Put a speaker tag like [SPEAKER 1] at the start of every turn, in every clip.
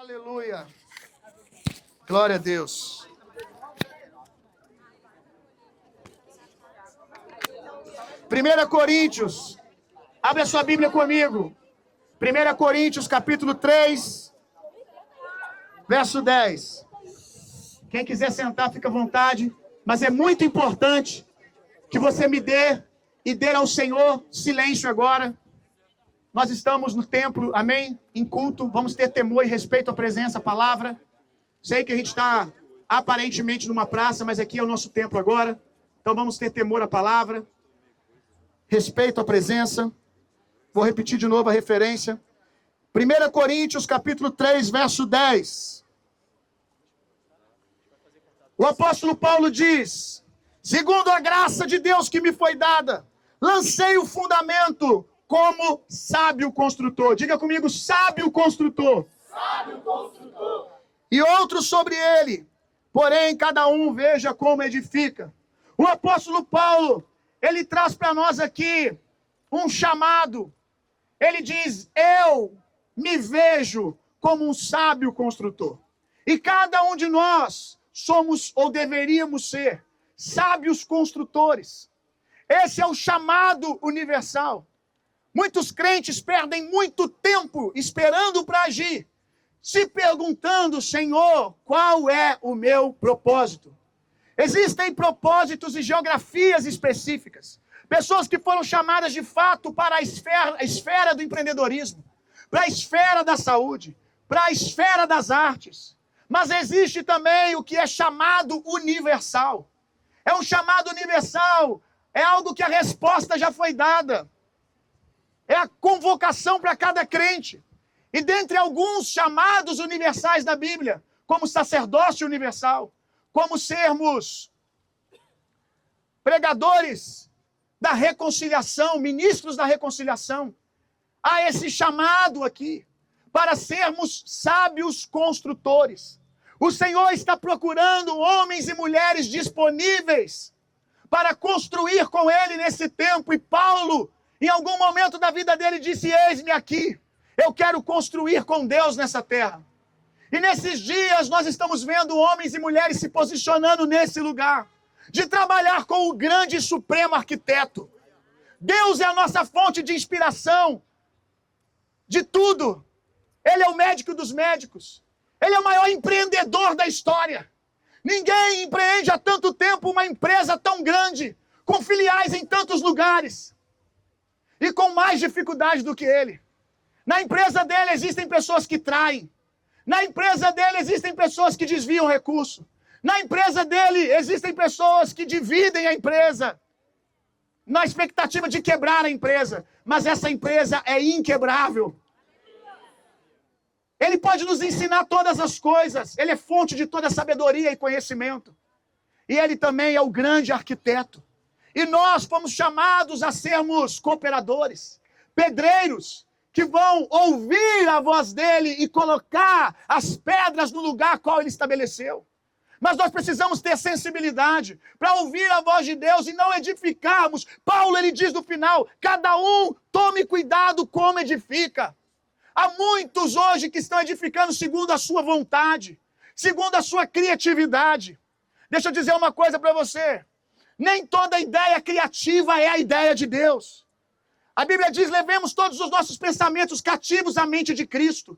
[SPEAKER 1] Aleluia. Glória a Deus. Primeira Coríntios. Abre a sua Bíblia comigo. 1 Coríntios, capítulo 3, verso 10. Quem quiser sentar, fica à vontade. Mas é muito importante que você me dê e dê ao Senhor silêncio agora. Nós estamos no templo, amém? Em culto. Vamos ter temor e respeito à presença, à palavra. Sei que a gente está aparentemente numa praça, mas aqui é o nosso templo agora. Então vamos ter temor à palavra. Respeito à presença. Vou repetir de novo a referência. 1 Coríntios, capítulo 3, verso 10. O apóstolo Paulo diz: segundo a graça de Deus que me foi dada, lancei o fundamento como sábio construtor. Diga comigo, sábio construtor.
[SPEAKER 2] Sábio construtor.
[SPEAKER 1] E outro sobre ele. Porém, cada um veja como edifica. O apóstolo Paulo, ele traz para nós aqui um chamado. Ele diz: eu me vejo como um sábio construtor. E cada um de nós somos, ou deveríamos ser, sábios construtores. Esse é o chamado universal. Muitos crentes perdem muito tempo esperando para agir, se perguntando: Senhor, qual é o meu propósito? Existem propósitos e geografias específicas. Pessoas que foram chamadas de fato para a esfera do empreendedorismo, para a esfera da saúde, para a esfera das artes. Mas existe também o que é chamado universal. É um chamado universal, é algo que a resposta já foi dada. É a convocação para cada crente. E dentre alguns chamados universais da Bíblia, como sacerdócio universal, como sermos pregadores da reconciliação, ministros da reconciliação, há esse chamado aqui para sermos sábios construtores. O Senhor está procurando homens e mulheres disponíveis para construir com Ele nesse tempo. E Paulo, em algum momento da vida dele, disse: eis-me aqui, eu quero construir com Deus nessa terra. E nesses dias nós estamos vendo homens e mulheres se posicionando nesse lugar, de trabalhar com o grande e supremo arquiteto. Deus é a nossa fonte de inspiração de tudo. Ele é o médico dos médicos. Ele é o maior empreendedor da história. Ninguém empreende há tanto tempo uma empresa tão grande, com filiais em tantos lugares, e com mais dificuldade do que ele. Na empresa dele existem pessoas que traem. Na empresa dele existem pessoas que desviam recurso. Na empresa dele existem pessoas que dividem a empresa, na expectativa de quebrar a empresa. Mas essa empresa é inquebrável. Ele pode nos ensinar todas as coisas. Ele é fonte de toda sabedoria e conhecimento. E ele também é o grande arquiteto. E nós fomos chamados a sermos cooperadores, pedreiros, que vão ouvir a voz dele e colocar as pedras no lugar qual ele estabeleceu. Mas nós precisamos ter sensibilidade para ouvir a voz de Deus e não edificarmos. Paulo, ele diz no final: cada um tome cuidado como edifica. Há muitos hoje que estão edificando segundo a sua vontade, segundo a sua criatividade. Deixa eu dizer uma coisa para você. Nem toda ideia criativa é a ideia de Deus. A Bíblia diz: levemos todos os nossos pensamentos cativos à mente de Cristo.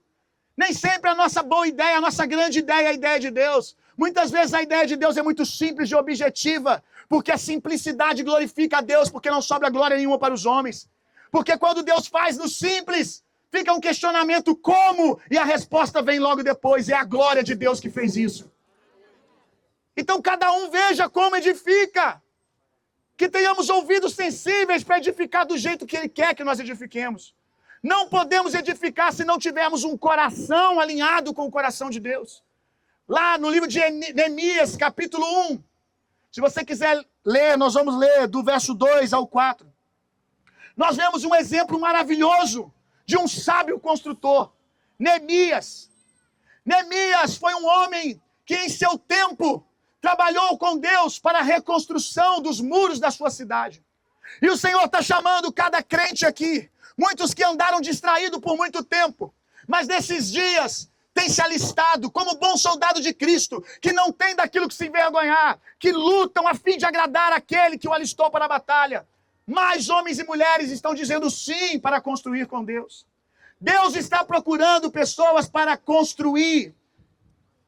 [SPEAKER 1] Nem sempre a nossa boa ideia, a nossa grande ideia é a ideia de Deus. Muitas vezes a ideia de Deus é muito simples e objetiva, porque a simplicidade glorifica a Deus, porque não sobra glória nenhuma para os homens. Porque quando Deus faz no simples, fica um questionamento como, e a resposta vem logo depois: é a glória de Deus que fez isso. Então cada um veja como edifica. Que tenhamos ouvidos sensíveis para edificar do jeito que Ele quer que nós edifiquemos. Não podemos edificar se não tivermos um coração alinhado com o coração de Deus. Lá no livro de Neemias, capítulo 1. Se você quiser ler, nós vamos ler do verso 2 ao 4. Nós vemos um exemplo maravilhoso de um sábio construtor. Neemias. Neemias foi um homem que em seu tempo trabalhou com Deus para a reconstrução dos muros da sua cidade. E o Senhor está chamando cada crente aqui, muitos que andaram distraídos por muito tempo, mas nesses dias tem se alistado como bom soldado de Cristo, que não tem daquilo que se envergonhar, que lutam a fim de agradar aquele que o alistou para a batalha. Mais homens e mulheres estão dizendo sim para construir com Deus. Deus está procurando pessoas para construir.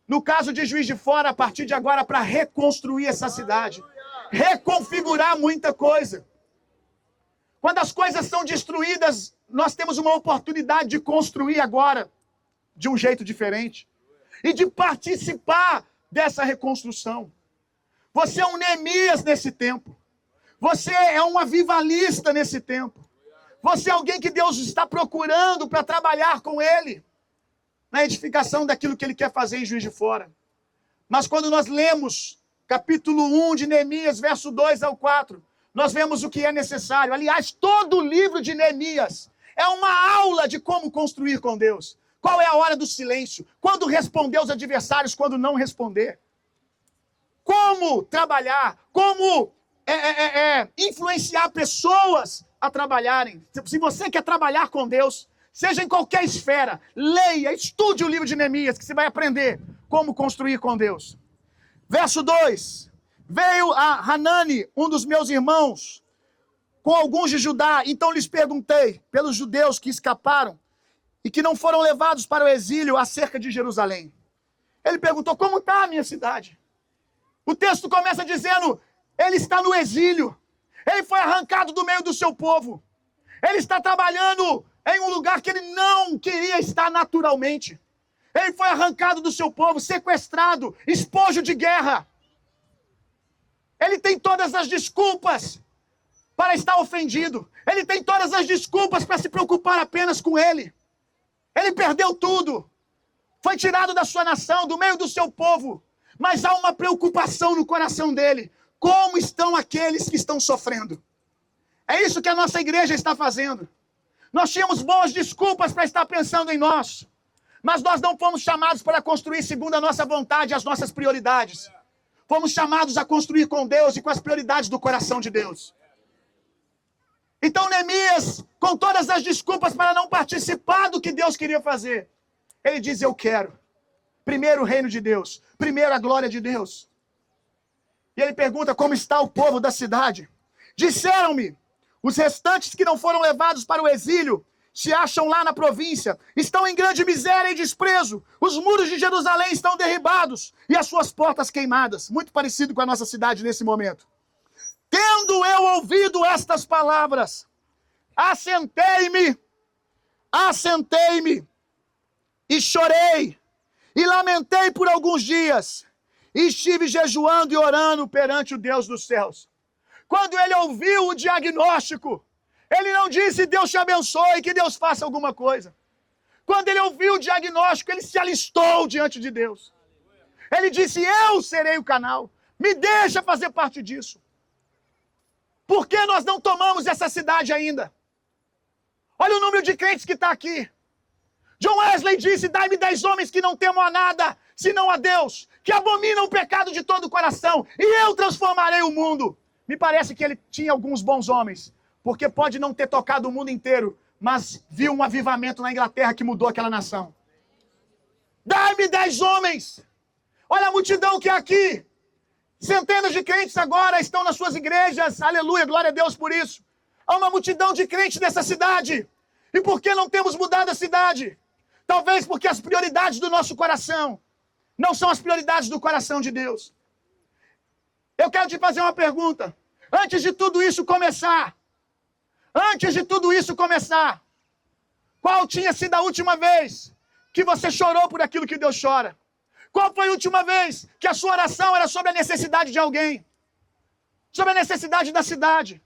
[SPEAKER 1] No caso de Juiz de Fora, a partir de agora, para reconstruir essa cidade. Reconfigurar muita coisa. Quando as coisas são destruídas, nós temos uma oportunidade de construir agora de um jeito diferente e de participar dessa reconstrução. Você é um Neemias nesse tempo. Você é um avivalista nesse tempo. Você é alguém que Deus está procurando para trabalhar com Ele na edificação daquilo que Ele quer fazer em Juiz de Fora. Mas quando nós lemos capítulo 1 de Neemias, verso 2 ao 4, nós vemos o que é necessário. Aliás, todo o livro de Neemias é uma aula de como construir com Deus. Qual é a hora do silêncio? Quando responder aos adversários, quando não responder. Como trabalhar, como influenciar pessoas a trabalharem. Se você quer trabalhar com Deus, seja em qualquer esfera, leia, estude o livro de Neemias, que você vai aprender como construir com Deus. Verso 2. Veio a Hanani, um dos meus irmãos, com alguns de Judá. Então lhes perguntei, pelos judeus que escaparam e que não foram levados para o exílio acerca de Jerusalém. Ele perguntou, como está a minha cidade? O texto começa dizendo, ele está no exílio. Ele foi arrancado do meio do seu povo. Ele está trabalhando em um lugar que ele não queria estar naturalmente. Ele foi arrancado do seu povo, sequestrado, esposo de guerra. Ele tem todas as desculpas para estar ofendido. Ele tem todas as desculpas para se preocupar apenas com ele. Ele perdeu tudo. Foi tirado da sua nação, do meio do seu povo. Mas há uma preocupação no coração dele. Como estão aqueles que estão sofrendo? É isso que a nossa igreja está fazendo. Nós tínhamos boas desculpas para estar pensando em nós. Mas nós não fomos chamados para construir segundo a nossa vontade e as nossas prioridades. Fomos chamados a construir com Deus e com as prioridades do coração de Deus. Então Neemias, com todas as desculpas para não participar do que Deus queria fazer, ele diz, eu quero. Primeiro o reino de Deus. Primeiro a glória de Deus. E ele pergunta como está o povo da cidade. Disseram-me, os restantes que não foram levados para o exílio se acham lá na província, estão em grande miséria e desprezo. Os muros de Jerusalém estão derribados e as suas portas queimadas. Muito parecido com a nossa cidade nesse momento. Tendo eu ouvido estas palavras, assentei-me e chorei e lamentei por alguns dias. E estive jejuando e orando perante o Deus dos céus. Quando ele ouviu o diagnóstico, ele não disse, Deus te abençoe, que Deus faça alguma coisa. Quando ele ouviu o diagnóstico, ele se alistou diante de Deus. Ele disse, eu serei o canal. Me deixa fazer parte disso. Por que nós não tomamos essa cidade ainda? Olha o número de crentes que está aqui. John Wesley disse, dai-me 10 homens que não temam a nada, senão a Deus, que abominam o pecado de todo o coração, e eu transformarei o mundo. Me parece que ele tinha alguns bons homens, porque pode não ter tocado o mundo inteiro, mas viu um avivamento na Inglaterra que mudou aquela nação. Dai-me 10 homens. Olha a multidão que é aqui. Centenas de crentes agora estão nas suas igrejas. Aleluia, glória a Deus por isso. Há uma multidão de crentes nessa cidade. E por que não temos mudado a cidade? Talvez porque as prioridades do nosso coração não são as prioridades do coração de Deus. Eu quero te fazer uma pergunta. Antes de tudo isso começar, qual tinha sido a última vez que você chorou por aquilo que Deus chora? Qual foi a última vez que a sua oração era sobre a necessidade de alguém? Sobre a necessidade da cidade?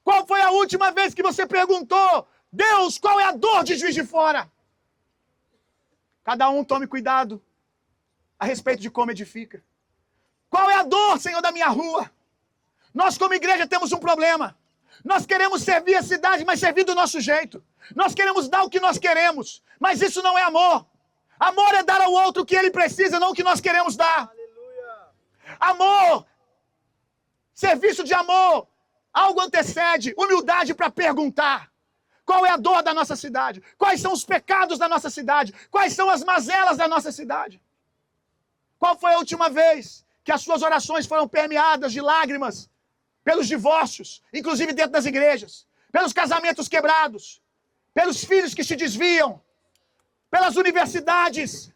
[SPEAKER 1] Qual foi a última vez que você perguntou, Deus, qual é a dor de Juiz de Fora? Cada um tome cuidado a respeito de como edifica. Qual é a dor, Senhor, da minha rua? Nós, como igreja, temos um problema. Nós queremos servir a cidade, mas servir do nosso jeito. Nós queremos dar o que nós queremos, mas isso não é amor. Amor é dar ao outro o que ele precisa, não o que nós queremos dar. Aleluia. Amor, serviço de amor, algo antecede, humildade para perguntar. Qual é a dor da nossa cidade? Quais são os pecados da nossa cidade? Quais são as mazelas da nossa cidade? Qual foi a última vez que as suas orações foram permeadas de lágrimas pelos divórcios, inclusive dentro das igrejas, pelos casamentos quebrados, pelos filhos que se desviam, pelas universidades?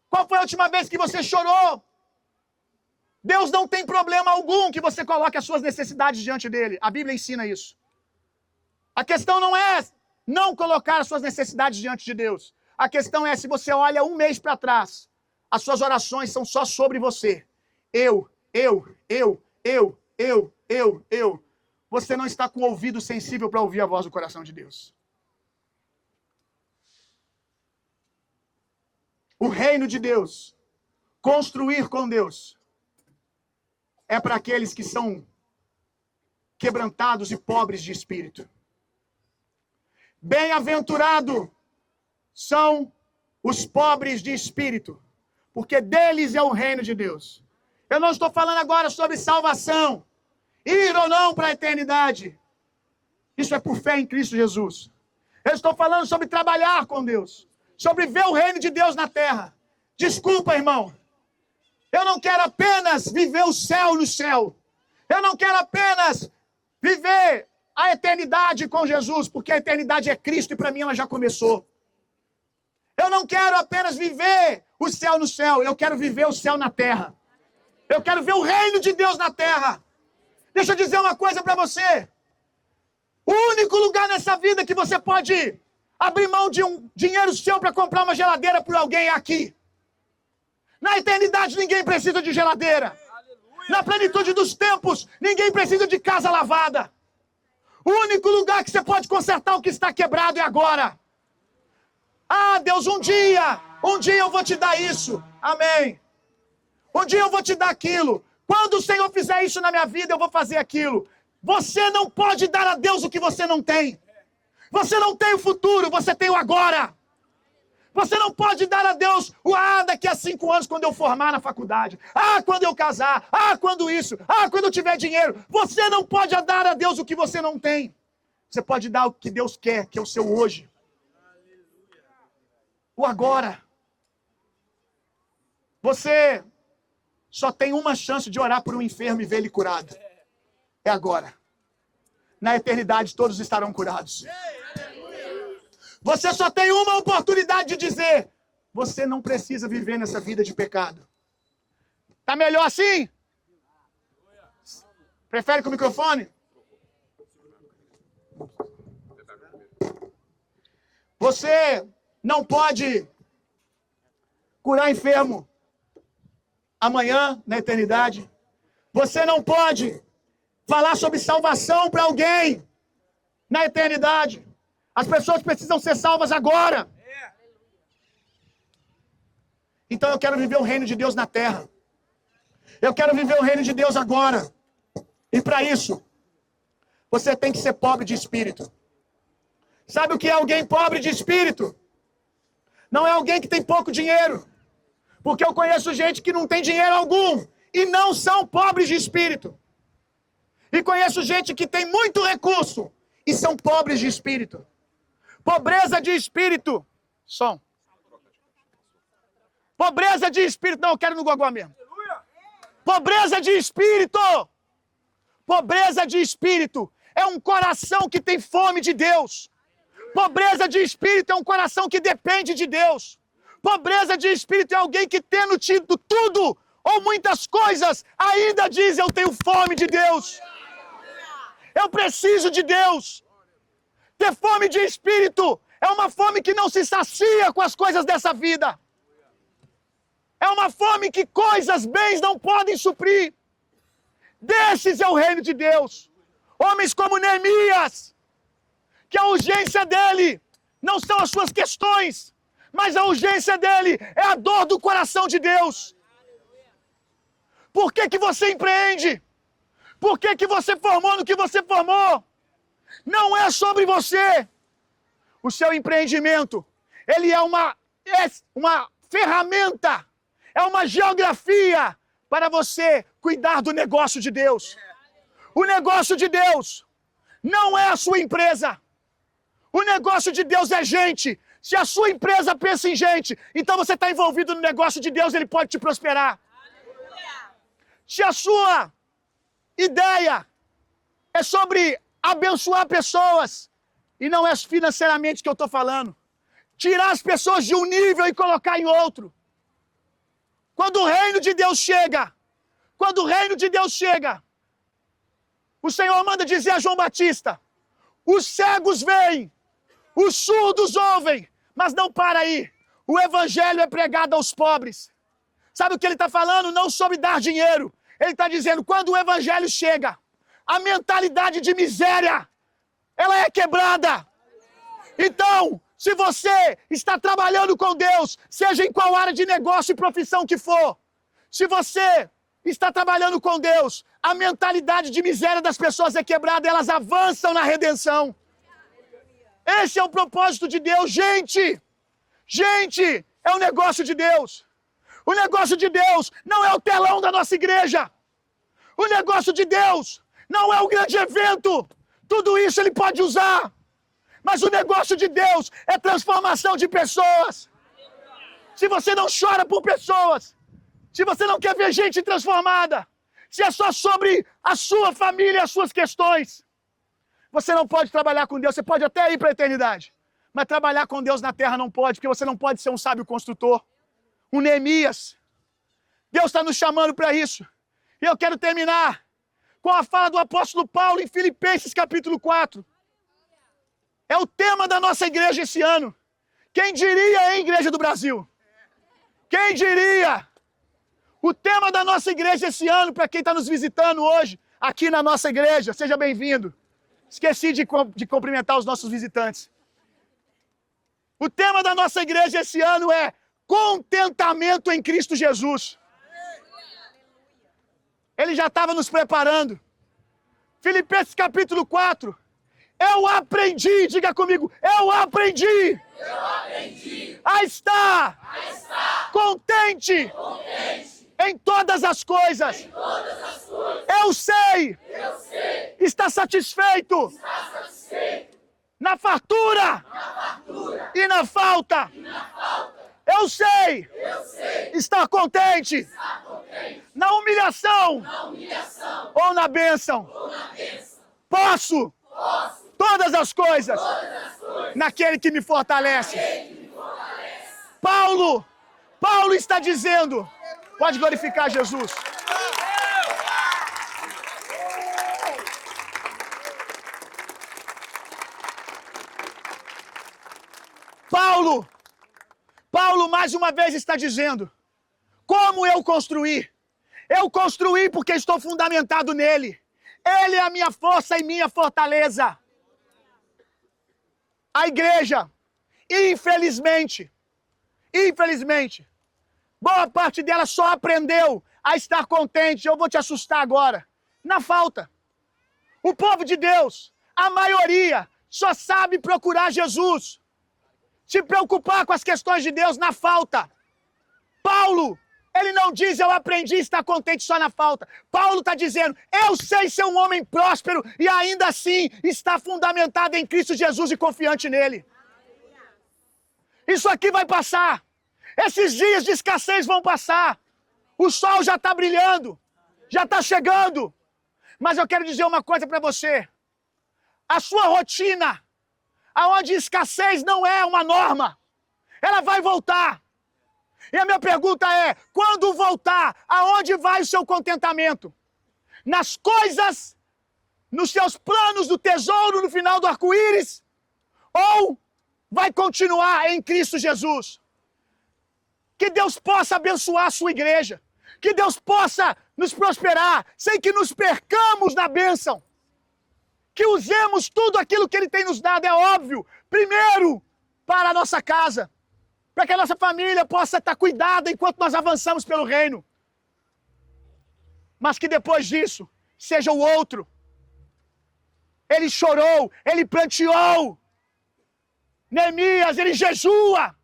[SPEAKER 1] Qual foi a última vez que você chorou? Deus não tem problema algum que você coloque as suas necessidades diante dele. A Bíblia ensina isso. A questão não é não colocar as suas necessidades diante de Deus. A questão é se você olha um mês para trás, as suas orações são só sobre você. Eu. Você não está com o ouvido sensível para ouvir a voz do coração de Deus. O reino de Deus, construir com Deus, é para aqueles que são quebrantados e pobres de espírito. Bem-aventurado são os pobres de espírito, porque deles é o reino de Deus. Eu não estou falando agora sobre salvação, ir ou não para a eternidade. Isso é por fé em Cristo Jesus. Eu estou falando sobre trabalhar com Deus, sobre ver o reino de Deus na terra. Desculpa, irmão. Eu não quero apenas viver o céu no céu. Eu não quero apenas viver a eternidade com Jesus, porque a eternidade é Cristo e para mim ela já começou. Eu não quero apenas viver o céu no céu, eu quero viver o céu na terra. Eu quero ver o reino de Deus na terra. Deixa eu dizer uma coisa para você. O único lugar nessa vida que você pode abrir mão de um dinheiro seu para comprar uma geladeira por alguém é aqui. Na eternidade ninguém precisa de geladeira. Na plenitude dos tempos, ninguém precisa de casa lavada. O único lugar que você pode consertar o que está quebrado é agora. Ah, Deus, um dia eu vou te dar isso. Amém. Um dia eu vou te dar aquilo. Quando o Senhor fizer isso na minha vida, eu vou fazer aquilo. Você não pode dar a Deus o que você não tem. Você não tem o futuro, você tem o agora. Você não pode dar a Deus o daqui a 5 anos quando eu formar na faculdade. Quando eu casar. Quando isso. Quando eu tiver dinheiro. Você não pode dar a Deus o que você não tem. Você pode dar o que Deus quer, que é o seu hoje. O agora. Você só tem uma chance de orar por um enfermo e ver ele curado. É agora. Na eternidade todos estarão curados. Você só tem uma oportunidade de dizer: você não precisa viver nessa vida de pecado. Tá melhor assim? Prefere com o microfone? Você não pode curar enfermo amanhã, na eternidade. Você não pode falar sobre salvação para alguém na eternidade. As pessoas precisam ser salvas agora. Então eu quero viver o reino de Deus na terra. Eu quero viver o reino de Deus agora. E para isso, você tem que ser pobre de espírito. Sabe o que é alguém pobre de espírito? Não é alguém que tem pouco dinheiro. Porque eu conheço gente que não tem dinheiro algum e não são pobres de espírito. E conheço gente que tem muito recurso e são pobres de espírito. Pobreza de espírito. Som. Pobreza de espírito. Não, eu quero no gogó mesmo. Pobreza de espírito. Pobreza de espírito é um coração que tem fome de Deus. Pobreza de espírito é um coração que depende de Deus. Pobreza de espírito é alguém que, tendo tido tudo ou muitas coisas, ainda diz: eu tenho fome de Deus. Eu preciso de Deus. Ter fome de espírito é uma fome que não se sacia com as coisas dessa vida. É uma fome que coisas, bens não podem suprir. Desses é o reino de Deus. Homens como Neemias, que a urgência dele não são as suas questões, mas a urgência dele é a dor do coração de Deus. Por que você empreende? Por que você formou no que você formou? Não é sobre você. O seu empreendimento, ele é uma ferramenta, é uma geografia para você cuidar do negócio de Deus. O negócio de Deus não é a sua empresa. O negócio de Deus é gente. Se a sua empresa pensa em gente, então você está envolvido no negócio de Deus, ele pode te prosperar. Se a sua ideia é sobre abençoar pessoas, e não é financeiramente que eu estou falando, tirar as pessoas de um nível e colocar em outro. Quando o reino de Deus chega, o Senhor manda dizer a João Batista: os cegos veem, os surdos ouvem, mas não para aí. O evangelho é pregado aos pobres. Sabe o que ele está falando? Não sobre dar dinheiro. Ele está dizendo, quando o evangelho chega, a mentalidade de miséria, ela é quebrada. Então, se você está trabalhando com Deus, seja em qual área de negócio e profissão que for, se você está trabalhando com Deus, a mentalidade de miséria das pessoas é quebrada, elas avançam na redenção. Esse é o propósito de Deus, gente! Gente, é o negócio de Deus. O negócio de Deus não é o telão da nossa igreja. O negócio de Deus não é o grande evento. Tudo isso ele pode usar. Mas o negócio de Deus é transformação de pessoas. Se você não chora por pessoas, se você não quer ver gente transformada, se é só sobre a sua família e as suas questões, você não pode trabalhar com Deus. Você pode até ir para a eternidade, mas trabalhar com Deus na terra não pode, porque você não pode ser um sábio construtor, um Neemias. Deus está nos chamando para isso. E eu quero terminar com a fala do apóstolo Paulo em Filipenses capítulo 4. É o tema da nossa igreja esse ano. Quem diria, hein, Igreja do Brasil? Quem diria? O tema da nossa igreja esse ano, para quem está nos visitando hoje, aqui na nossa igreja, seja bem-vindo. Esqueci de cumprimentar os nossos visitantes. O tema da nossa igreja esse ano é contentamento em Cristo Jesus. Ele já estava nos preparando. Filipenses capítulo 4. Eu aprendi, diga comigo, eu aprendi a estar contente em todas as coisas. Eu sei estar satisfeito na fartura e na falta. Eu sei estar contente na humilhação ou na bênção. Posso todas as coisas naquele que me fortalece. Paulo está dizendo, pode glorificar Jesus. Paulo mais uma vez está dizendo, como eu construí? Eu construí porque estou fundamentado nele. Ele é a minha força e minha fortaleza. A igreja, infelizmente, boa parte dela só aprendeu a estar contente. Eu vou te assustar agora. Na falta. O povo de Deus, a maioria, só sabe procurar Jesus. Se preocupar com as questões de Deus na falta. Paulo, ele não diz eu aprendi a estar contente só na falta. Paulo está dizendo, eu sei ser um homem próspero e ainda assim está fundamentado em Cristo Jesus e confiante nele. Isso aqui vai passar. Esses dias de escassez vão passar. O sol já está brilhando, já está chegando. Mas eu quero dizer uma coisa para você. A sua rotina, aonde escassez não é uma norma, ela vai voltar. E a minha pergunta é, quando voltar, aonde vai o seu contentamento? Nas coisas, nos seus planos do tesouro no final do arco-íris? Ou vai continuar em Cristo Jesus? Que Deus possa abençoar a sua igreja. Que Deus possa nos prosperar, sem que nos percamos na bênção. Que usemos tudo aquilo que Ele tem nos dado, é óbvio. Primeiro, para a nossa casa. Para que a nossa família possa estar cuidada enquanto nós avançamos pelo reino. Mas que depois disso, seja o outro. Ele chorou, ele planteou. Neemias, ele jejua.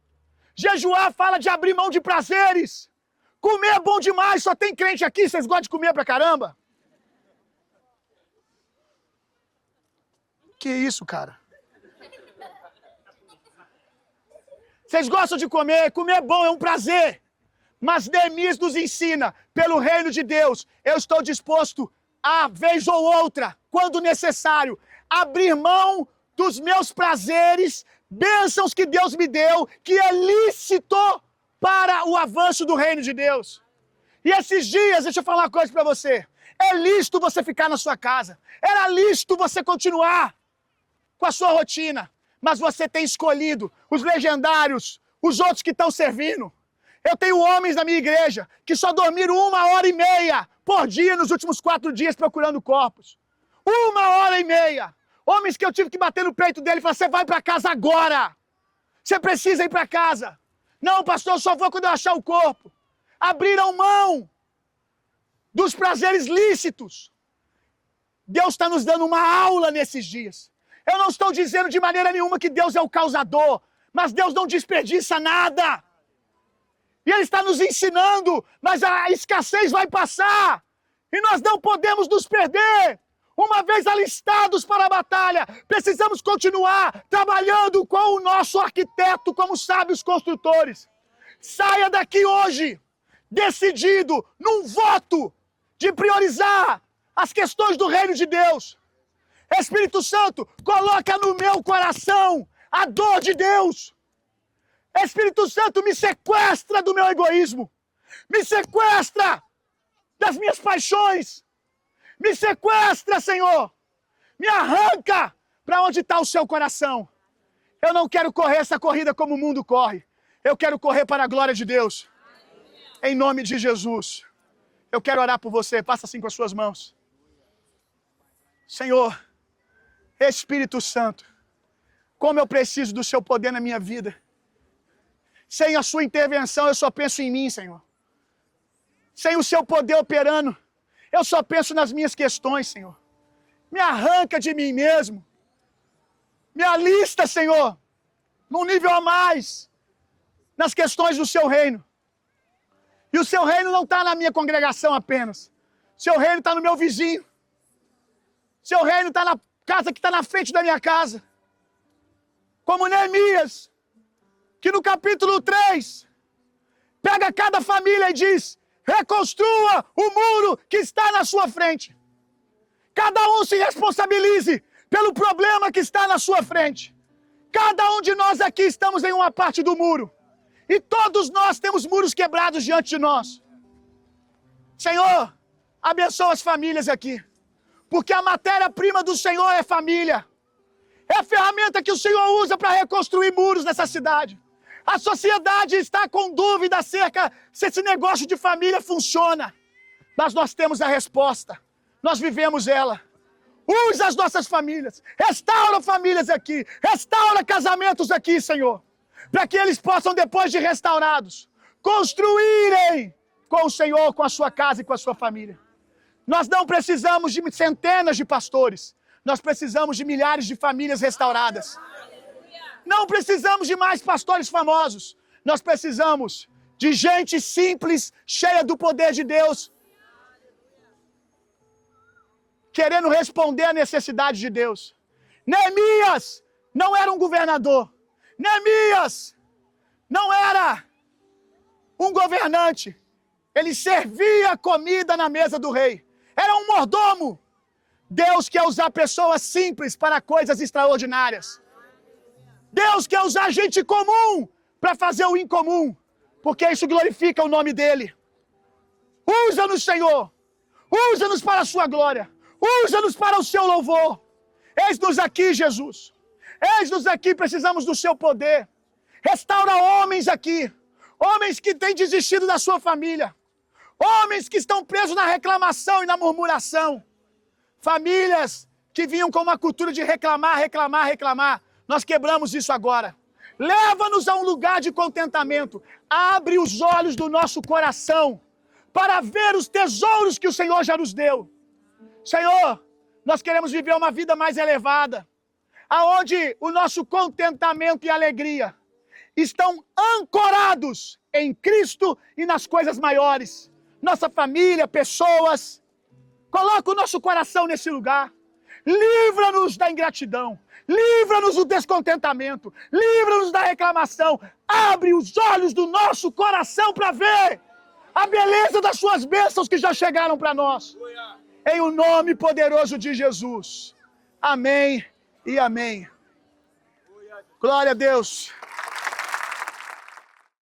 [SPEAKER 1] Jejuar fala de abrir mão de prazeres. Comer é bom demais, só tem crente aqui, vocês gostam de comer pra caramba? Que isso, cara? Vocês gostam de comer? Comer é bom, é um prazer. Mas Neemias nos ensina, pelo reino de Deus, eu estou disposto a, vez ou outra, quando necessário, abrir mão dos meus prazeres, bênçãos que Deus me deu, que é lícito para o avanço do reino de Deus. E esses dias, deixa eu falar uma coisa para você. É lícito você ficar na sua casa. Era lícito você continuar com a sua rotina. Mas você tem escolhido os legendários, os outros que estão servindo. Eu tenho homens na minha igreja que só dormiram 1h30 por dia nos últimos 4 dias procurando corpos. 1h30. Homens que eu tive que bater no peito dele e falar, você vai para casa agora. Você precisa ir para casa. Não, pastor, eu só vou quando eu achar o corpo. Abriram mão dos prazeres lícitos. Deus está nos dando uma aula nesses dias. Eu não estou dizendo de maneira nenhuma que Deus é o causador, mas Deus não desperdiça nada. E Ele está nos ensinando, mas a escassez vai passar. E nós não podemos nos perder. Uma vez alistados para a batalha, precisamos continuar trabalhando com o nosso arquiteto como sábios construtores. Saia daqui hoje, decidido, num voto de priorizar as questões do reino de Deus. Espírito Santo, coloca no meu coração a dor de Deus. Espírito Santo, me sequestra do meu egoísmo. Me sequestra das minhas paixões. Me sequestra, Senhor. Me arranca para onde está o seu coração. Eu não quero correr essa corrida como o mundo corre. Eu quero correr para a glória de Deus. Em nome de Jesus. Eu quero orar por você. Passa assim com as suas mãos. Senhor, Espírito Santo, como eu preciso do seu poder na minha vida. Sem a sua intervenção, eu só penso em mim, Senhor. Sem o seu poder operando, eu só penso nas minhas questões, Senhor. Me arranca de mim mesmo. Me alista, Senhor, num nível a mais, nas questões do seu reino. E o seu reino não está na minha congregação apenas. Seu reino está no meu vizinho. Seu reino está na casa que está na frente da minha casa. Como Neemias, que no capítulo 3, pega cada família e diz, reconstrua o muro que está na sua frente. Cada um se responsabilize pelo problema que está na sua frente. Cada um de nós aqui estamos em uma parte do muro. E todos nós temos muros quebrados diante de nós. Senhor, abençoa as famílias aqui. Porque a matéria-prima do Senhor é família. É a ferramenta que o Senhor usa para reconstruir muros nessa cidade. A sociedade está com dúvida acerca se esse negócio de família funciona. Mas nós temos a resposta. Nós vivemos ela. Usa as nossas famílias. Restaura famílias aqui. Restaura casamentos aqui, Senhor. Para que eles possam, depois de restaurados, construírem com o Senhor, com a sua casa e com a sua família. Nós não precisamos de centenas de pastores. Nós precisamos de milhares de famílias restauradas. Não precisamos de mais pastores famosos. Nós precisamos de gente simples, cheia do poder de Deus, querendo responder à necessidade de Deus. Neemias não era um governador. Neemias não era um governante. Ele servia comida na mesa do rei. Era um mordomo. Deus quer usar pessoas simples para coisas extraordinárias. Deus quer usar gente comum para fazer o incomum, porque isso glorifica o nome dele. Usa-nos, Senhor. Usa-nos para a sua glória. Usa-nos para o seu louvor. Eis-nos aqui, Jesus. Eis-nos aqui, precisamos do seu poder. Restaura homens aqui. Homens que têm desistido da sua família. Homens que estão presos na reclamação e na murmuração. Famílias que vinham com uma cultura de reclamar, reclamar, reclamar. Nós quebramos isso agora. Leva-nos a um lugar de contentamento. Abre os olhos do nosso coração para ver os tesouros que o Senhor já nos deu. Senhor, nós queremos viver uma vida mais elevada, aonde o nosso contentamento e alegria estão ancorados em Cristo e nas coisas maiores. Nossa família, pessoas. Coloca o nosso coração nesse lugar. livra-nos da ingratidão, livra-nos do descontentamento, livra-nos da reclamação, abre os olhos do nosso coração para ver a beleza das suas bênçãos que já chegaram para nós. Em o nome poderoso de Jesus. Amém e amém. Glória a Deus.